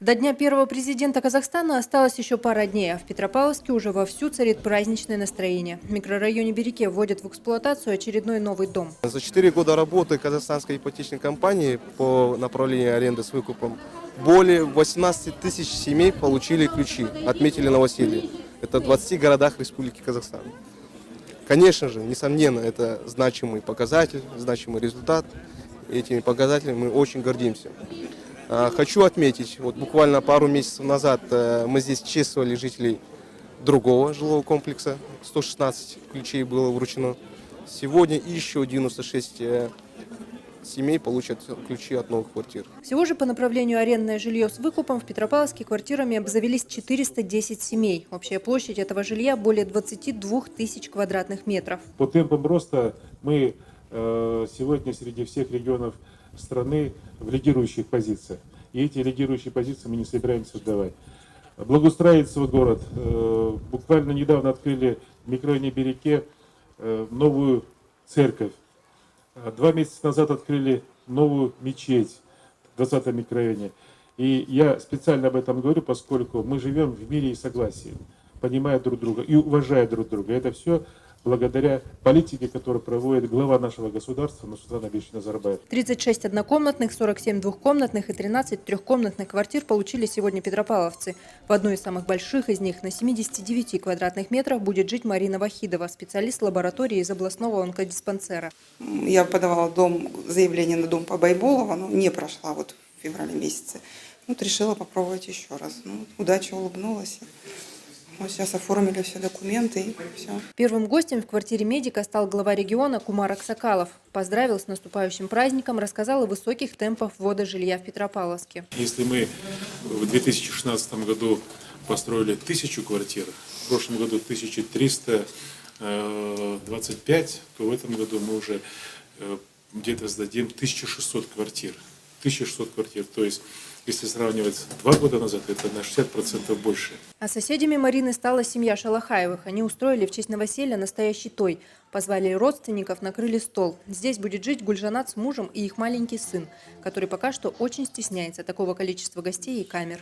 До дня первого президента Казахстана осталось еще пара дней, а в Петропавловске уже вовсю царит праздничное настроение. В микрорайоне Береке вводят в эксплуатацию очередной новый дом. За 4 года работы казахстанской ипотечной компании по направлению аренды с выкупом более 18 тысяч семей получили ключи, отметили новоселье. Это в 20 городах Республики Казахстан. Конечно же, несомненно, это значимый показатель, значимый результат. Этими показателями мы очень гордимся. Хочу отметить, вот буквально пару месяцев назад мы здесь чествовали жителей другого жилого комплекса. 116 ключей было вручено. Сегодня еще 96 семей получат ключи от новых квартир. Всего же по направлению арендное жилье с выкупом в Петропавловске квартирами обзавелись 410 семей. Общая площадь этого жилья более 22 тысяч квадратных метров. По темпам роста мы сегодня среди всех регионов страны в лидирующих позициях. И эти лидирующие позиции мы не собираемся сдавать. Благоустраивает свой город. Буквально недавно открыли в микрорайоне Береке новую церковь. 2 месяца назад открыли новую мечеть в 20-м микрорайоне. И я специально об этом говорю, поскольку мы живем в мире и согласии, понимая друг друга и уважая друг друга. Это все благодаря политике, которую проводит глава нашего государства Нурсултан Абишевич Назарбаев. 36 однокомнатных, 47 двухкомнатных и 13 трехкомнатных квартир получили сегодня петропавловцы. В одной из самых больших из них, на 79 квадратных метрах, будет жить Марина Вахидова, специалист лаборатории из областного онкодиспансера. Я подавала заявление на дом по Байболова, но не прошла вот в феврале месяце. Вот решила попробовать еще раз. Удача улыбнулась. Вот сейчас оформили все документы и все. Первым гостем в квартире медика стал глава региона Кумар Аксакалов. Поздравил с наступающим праздником, рассказал о высоких темпах ввода жилья в Петропавловске. Если мы в 2016 году построили 1000 квартир, в прошлом году 1325, то в этом году мы уже где-то сдадим 1600 квартир. 1600 квартир, то есть если сравнивать 2 года назад, это на 60% больше. А соседями Марины стала семья Шалахаевых. Они устроили в честь новоселья настоящий той. Позвали родственников, накрыли стол. Здесь будет жить Гульжанат с мужем и их маленький сын, который пока что очень стесняется такого количества гостей и камер.